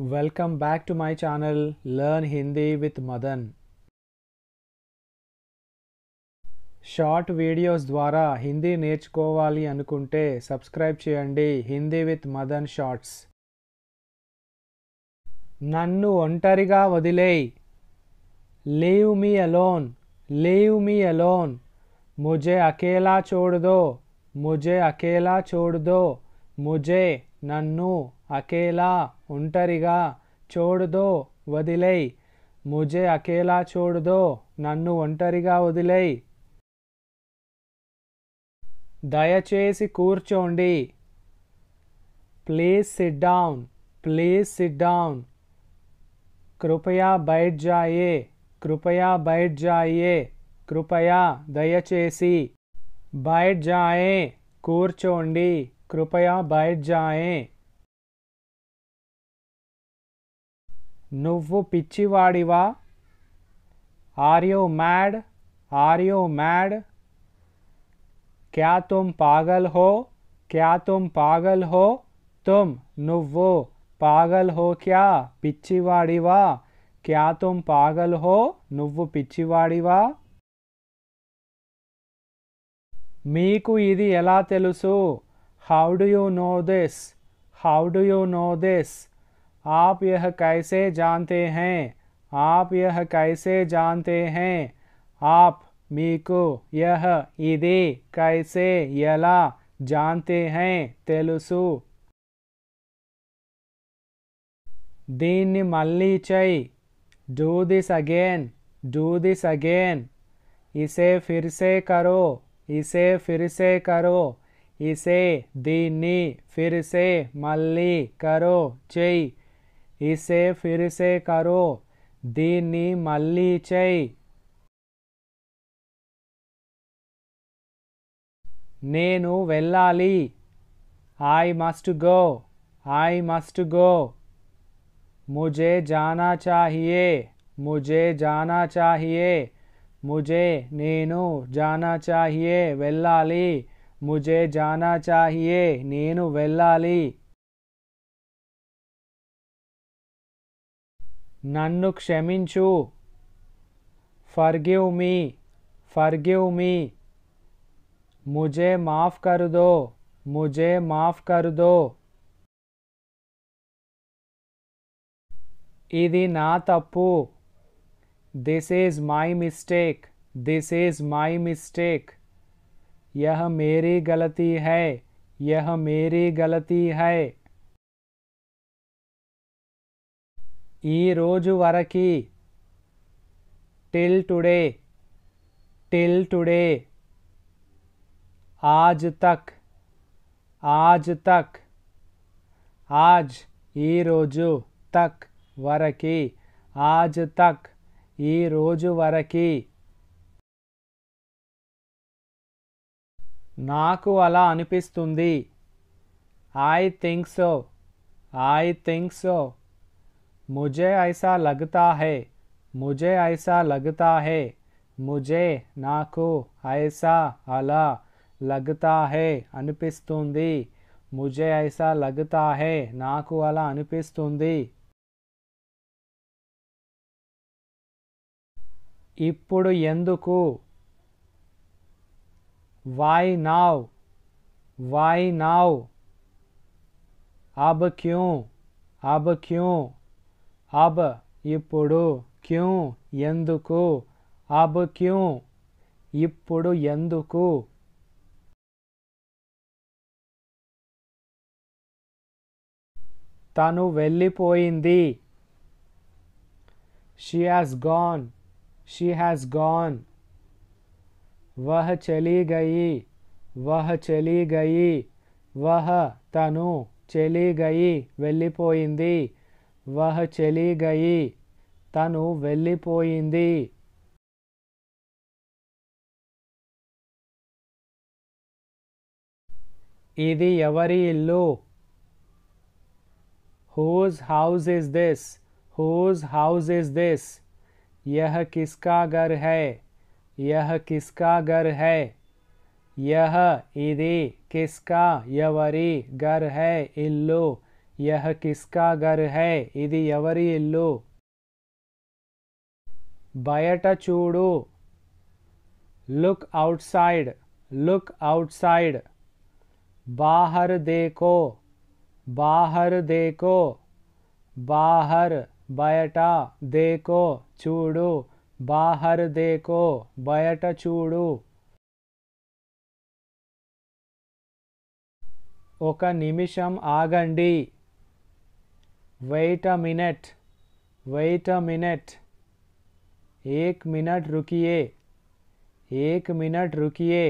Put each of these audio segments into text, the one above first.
Welcome back to my channel Learn Hindi with Madan. Short videos ద్వారా హిందీ నేర్చుకోవాలి అనుకుంటే subscribe చేయండి హిందీ విత్ మదన్ షార్ట్స్. నన్ను ఒంటరిగా వదిలేయ్. Leave me alone. Leave me alone. ముझे అకేలా छोड़ दो. मुझे అకేలా छोड़ दो. मुझे నన్ను అకేలా ఒంటరిగా छोड़ दो వదిలేయ్. मुझे అకేలా छोड़ दो నన్ను ఒంటరిగా వదిలేయ్. దయచేసి కూర్చోండి. Please sit down. Please sit down. కృపయా బైఠ్ జాయే. కృపయా బైఠ్ జాయే. కృపయా దయచేసి. బైఠ్ జాయే కూర్చోండి. కృపయా బైఠ్ జాయే. నువ్వు పిచ్చివాడివా? Are you mad? Are you mad? क्या तुम पागल हो? क्या तुम पागल हो? तुम నువ్వు पागल हो क्या? పిచ్చివాడివా? क्या तुम पागल हो? నువ్వు పిచ్చివాడివా? మీకు ఇది ఎలా తెలుసు? How do you know this? How do you know this? आप यह कैसे जानते हैं? आप यह कैसे जानते हैं? आप మీకు యహ ఇది కైసే ఎలా జాన్తే హై తెలుసు. దీన్ని మళ్ళీ చెయ్. Do this again. Do this again. ఇసే ఫిర్సే కరో. ఇసే ఫిర్సే కరో. ఇసే దీన్ని ఫిర్సే మళ్ళీ కరో చెయ్. ఇసే ఫిర్సే కరో దీన్ని మళ్ళీ చెయ్. నేను వెళ్ళాలి. I must go. I must go. मुझे जाना चाहिए. मुझे जाना चाहिए. मुझे నేను जाना चाहिए వెళ్ళాలి. मुझे जाना चाहिए నేను వెళ్ళాలి. నన్ను క్షమించు. Forgive me. Forgive me. मुझे माफ़ कर दो. मुझे माफ़ कर दो. ఇది నా తప్పు. This is my mistake. This is my mistake. यह मेरी गलती है. यह मेरी गलती है. ఈ రోజు వరకి. Till today. Till today. आज तक. आज तक. आज ఈ రోజు. తక్ వరకి. आज तक ఈ రోజు వరకి. నాకు అలా అనిపిస్తుంది. I think so. I think so. मुझे ऐसा लगता है. मुझे ऐसा लगता है. मुझे నాకు ऐसा అలా लगता है అనిపిస్తుంది. मुझे ऐसा लगता है నాకు అలా అనిపిస్తుంది. ఇప్పుడు ఎందుకు? why now? why now? अब क्यों? अब क्यों? अब ఇప్పుడు. क्यों ఎందుకు? अब क्यों ఇప్పుడు ఎందుకు? తను వెళ్ళిపోయింది. she has gone. she has gone. वह चली गई. वह चली गई. वह తను चली गई వెళ్ళిపోయింది. वह चली गई తను వెళ్ళిపోయింది. ఇది ఎవరి ఇల్లు? Whose house is this? Whose house is this? यह किसका घर है? यह किसका घर है? यह ఇది किसका ఎవరి घर है ఇల్లు. यह किसका घर है ఇది ఎవరి ఇల్లు బయట చూడు లుక్ అవుట్సైడ్ లుక్ అవుట్సైడ్ बाहर देखो बाहर देखो बाहर బయట देखो చూడు बाहर देखो బయట చూడు ఒక నిమిషం ఆగండి wait a minute wait a minute एक मिनट रुकिए एक मिनट रुकिए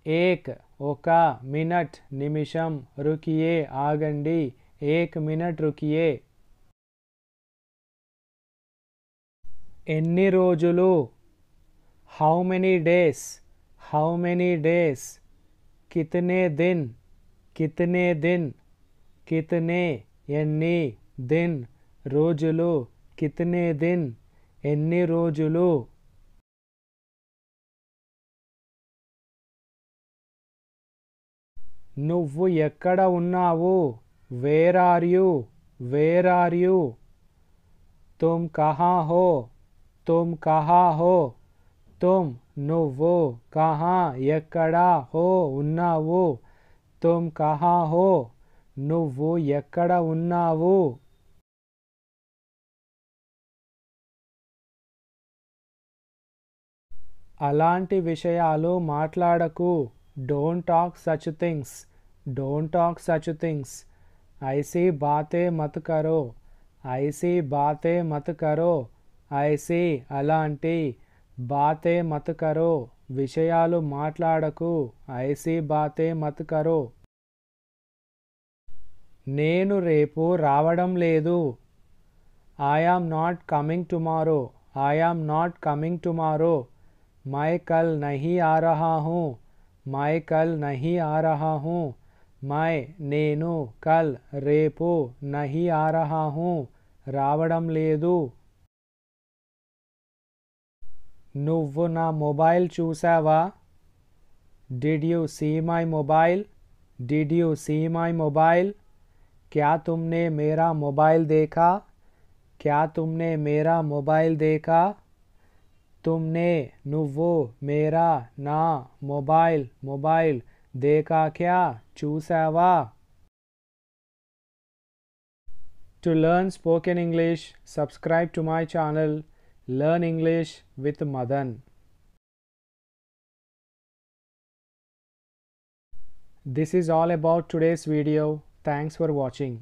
एक ఒక మినిట్ నిమిషం रुकिए ఆగండి एक मिनट रुकिए ఎన్ని రోజులు how many days how many days कितने दिन कितने दिन कितने ఎన్ని दिन రోజులు कितने दिन ఎన్ని రోజులు నువ్వు ఎక్కడ ఉన్నావు where are you where are you तुम कहाँ हो तुम कहाँ हो तुम నువ్వు कहाँ ఎక్కడ हो ఉన్నావు तुम कहाँ हो నువ్వు ఎక్కడ ఉన్నావు అలాంటి విషయాలు మాట్లాడకు don't talk such things don't talk such things ఐసీ బాతే మత్ కరో ఐసీ బాతే మత్ కరో ఐసీ అలాంటి బాతే మత్ కరో విషయాలు మాట్లాడకు ఐసీ బాతే మత్ కరో నేను రేపు రావడం లేదు I am not coming tomorrow I am not coming tomorrow मैं कल नहीं आ रहा हूँ मैं कल नहीं आ रहा हूँ मैं నేను कल రేపు नहीं आ रहा हूँ రావడం లేదు నువ్వు నా మొబైల్ చూసావా Did you see my mobile Did you see my mobile क्या तुमने मेरा मोबाइल देखा क्या तुमने मेरा मोबाइल देखा तुमने నువ్వు मेरा నా मोबाइल मोबाइल देखा क्या చూసావా To learn spoken English, subscribe to my channel Learn English with Madan. This is all about today's video. Thanks for watching.